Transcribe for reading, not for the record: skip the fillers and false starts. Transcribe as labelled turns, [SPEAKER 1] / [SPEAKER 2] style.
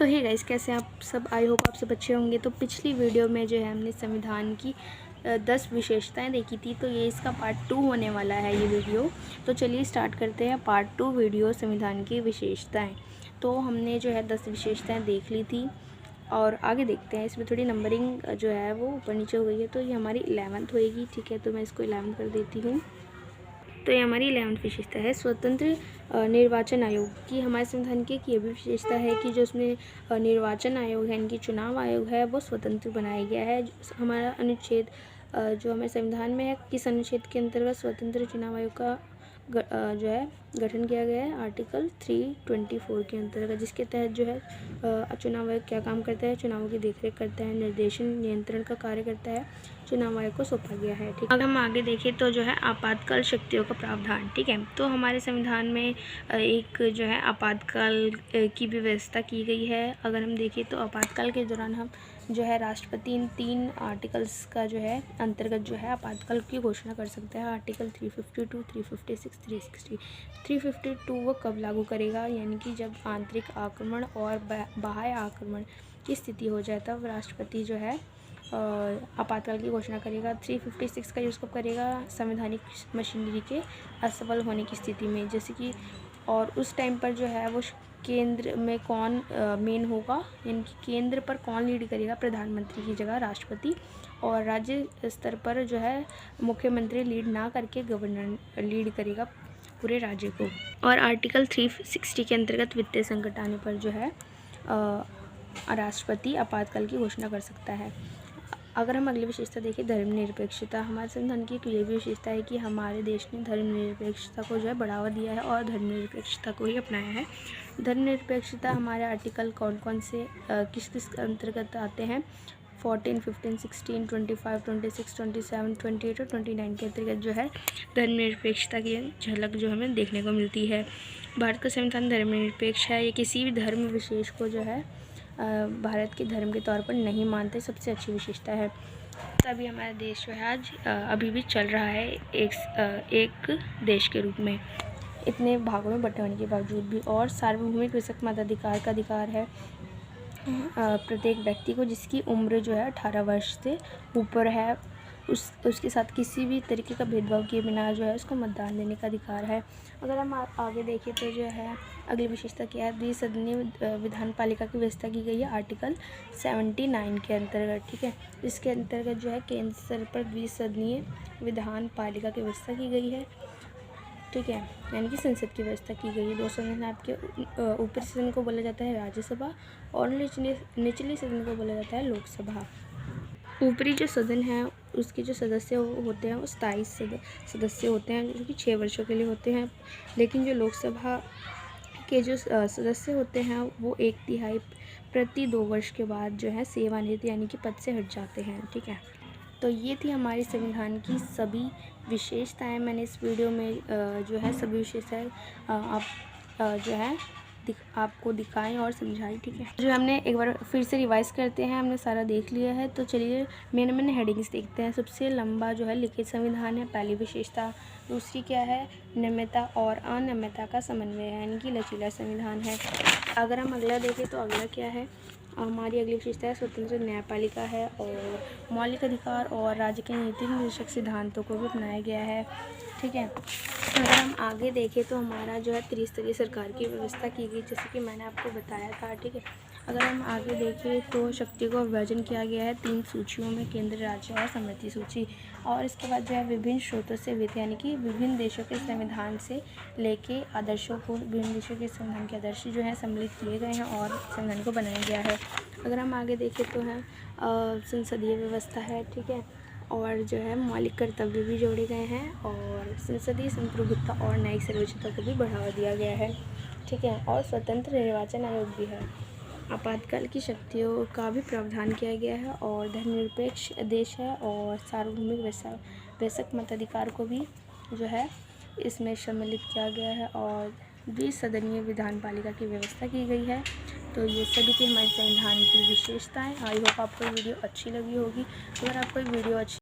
[SPEAKER 1] तो hey guys, कैसे आप सब? आई होप आप सब अच्छे होंगे। तो पिछली वीडियो में जो है हमने संविधान की 10 विशेषताएं देखी थी, तो ये इसका पार्ट 2 होने वाला है ये वीडियो। तो चलिए स्टार्ट करते हैं पार्ट 2 वीडियो संविधान की विशेषताएं। तो हमने जो है 10 विशेषताएं देख ली थी और आगे देखते हैं। इसमें थोड़ी नंबरिंग जो है वो ऊपर नीचे हो गई है, तो ये हमारी 11th होएगी। ठीक है, तो मैं इसको 11 कर देती हूँ। तो ये हमारी 11th विशेषता है स्वतंत्र निर्वाचन आयोग की। हमारे संविधान की एक ये भी विशेषता है कि जो उसमें निर्वाचन आयोग है, इनकी चुनाव आयोग है, वो स्वतंत्र बनाया गया है। हमारा अनुच्छेद जो हमारे संविधान में है, किस अनुच्छेद के अंतर्गत स्वतंत्र चुनाव आयोग का जो है गठन किया गया है? आर्टिकल 324 के अंतर्गत, जिसके तहत जो है चुनाव आयोग क्या काम करता है? चुनावों की देखरेख करता है, निर्देशन नियंत्रण का कार्य करता है, चुनाव आयोग को सौंपा गया है। ठीक है, अगर हम आगे देखें तो जो है आपातकाल शक्तियों का प्रावधान। ठीक है, तो हमारे संविधान में एक जो है आपातकाल की भी व्यवस्था की गई है। अगर हम देखें तो आपातकाल के दौरान हम जो है राष्ट्रपति इन 3 आर्टिकल्स का जो है अंतर्गत जो है आपातकाल की घोषणा कर सकता है। आर्टिकल 352, 356, 360। 352 वो कब लागू करेगा? यानी कि जब आंतरिक आक्रमण और बाह्य आक्रमण की स्थिति हो जाए तब राष्ट्रपति जो है आपातकाल की घोषणा करेगा। 356 का यूज़ कब करेगा? संवैधानिक मशीनरी के असफल होने की स्थिति में, जैसे कि और उस टाइम पर जो है वो केंद्र में कौन मेन होगा, यानी कि केंद्र पर कौन लीड करेगा? प्रधानमंत्री की जगह राष्ट्रपति, और राज्य स्तर पर जो है मुख्यमंत्री लीड ना करके गवर्नर लीड करेगा पूरे राज्य को। और आर्टिकल 360 के अंतर्गत वित्तीय संकट आने पर जो है राष्ट्रपति आपातकाल की घोषणा कर सकता है। अगर हम अगली विशेषता देखें, धर्मनिरपेक्षता। हमारे संविधान की एक ये भी विशेषता है कि हमारे देश ने धर्मनिरपेक्षता को जो है बढ़ावा दिया है और धर्मनिरपेक्षता को ही अपनाया है। धर्मनिरपेक्षता हमारे आर्टिकल कौन कौन से किस किस अंतर्गत आते हैं? 14, 15, 16, 25, 26, 27, 28 और 29 के अंतर्गत जो है धर्मनिरपेक्षता की झलक जो हमें देखने को मिलती है। भारत का संविधान धर्मनिरपेक्ष है। ये किसी भी धर्म विशेष को जो है भारत के धर्म के तौर पर नहीं मानते, सबसे अच्छी विशेषता है। तभी हमारा देश जो है आज अभी भी चल रहा है एक देश के रूप में, इतने भागों में बंटे होने के बावजूद भी। और सार्वभौमिक विशक मताधिकार का अधिकार है प्रत्येक व्यक्ति को, जिसकी उम्र जो है 18 वर्ष से ऊपर है, उसके साथ किसी भी तरीके का भेदभाव किए बिना जो है उसको मतदान देने का अधिकार है। अगर हम आगे देखें तो जो है अगली विशेषता क्या है? द्विसदनीय विधान पालिका की व्यवस्था की गई है आर्टिकल 79 के अंतर्गत। ठीक है, इसके अंतर्गत जो है केंद्र स्तर पर द्विसदनीय विधान पालिका की व्यवस्था की गई है। ठीक है, यानी कि संसद की व्यवस्था की गई है। 2 सदन आपके ऊपरी सदन को बोला जाता है राज्यसभा और निचले सदन को बोला जाता है लोकसभा। ऊपरी जो सदन है उसके जो सदस्य होते हैं वो स्थायी सदस्य होते हैं, जो कि 6 वर्षों के लिए होते हैं। लेकिन जो लोकसभा के जो सदस्य होते हैं वो 1/3 प्रति 2 वर्ष के बाद जो है सेवानिवृत्त यानी कि पद से हट जाते हैं। ठीक है, तो ये थी हमारी संविधान की सभी विशेषताएं। मैंने इस वीडियो में जो है सभी विशेषताएं आप जो है आपको दिखाएं और समझाई। ठीक है, जो हमने एक बार फिर से रिवाइज करते हैं, हमने सारा देख लिया है। तो चलिए मैंने हेडिंग्स देखते हैं। सबसे लंबा जो है लिखित संविधान है, पहली विशेषता। दूसरी क्या है? नम्यता और अनम्यता का समन्वय है, यानी कि लचीला संविधान है। अगर हम अगला देखें तो अगला क्या है? हमारी अगली विशेषता है स्वतंत्र न्यायपालिका है, और मौलिक अधिकार और राज्य के नीति निर्देशक सिद्धांतों को भी अपनाया गया है। ठीक है, अगर हम आगे देखें तो हमारा जो है त्रिस्तरीय सरकार की व्यवस्था की गई, जैसे कि मैंने आपको बताया था। ठीक है, अगर हम आगे देखें तो शक्तियों का विभाजन किया गया है 3 सूचियों में, केंद्र, राज्य और समृद्धि सूची। और इसके बाद जो है विभिन्न स्रोतों से वित्त, यानी कि विभिन्न देशों के संविधान से लेके आदर्शों को, विभिन्न देशों के संविधान के आदर्श जो है सम्मिलित किए गए हैं और संविधान को बनाया गया है। अगर हम आगे देखें तो है संसदीय व्यवस्था है। ठीक है, और जो है मौलिक कर्तव्य भी जोड़े गए हैं, और संसदीय संप्रभुता और न्यायिक सर्वोच्चता को भी बढ़ावा दिया गया है। ठीक है, और स्वतंत्र निर्वाचन आयोग भी है। आपातकाल की शक्तियों का भी प्रावधान किया गया है, और धर्मनिरपेक्ष देश है, और सार्वभौमिक वैश्विक मताधिकार को भी जो है इसमें सम्मिलित किया गया है, और द्विसदनीय विधान पालिका की व्यवस्था की गई है। तो ये सभी थी हमारे संविधान की विशेषताएं। आई होप आपको वीडियो अच्छी लगी होगी। अगर आपको वीडियो अच्छी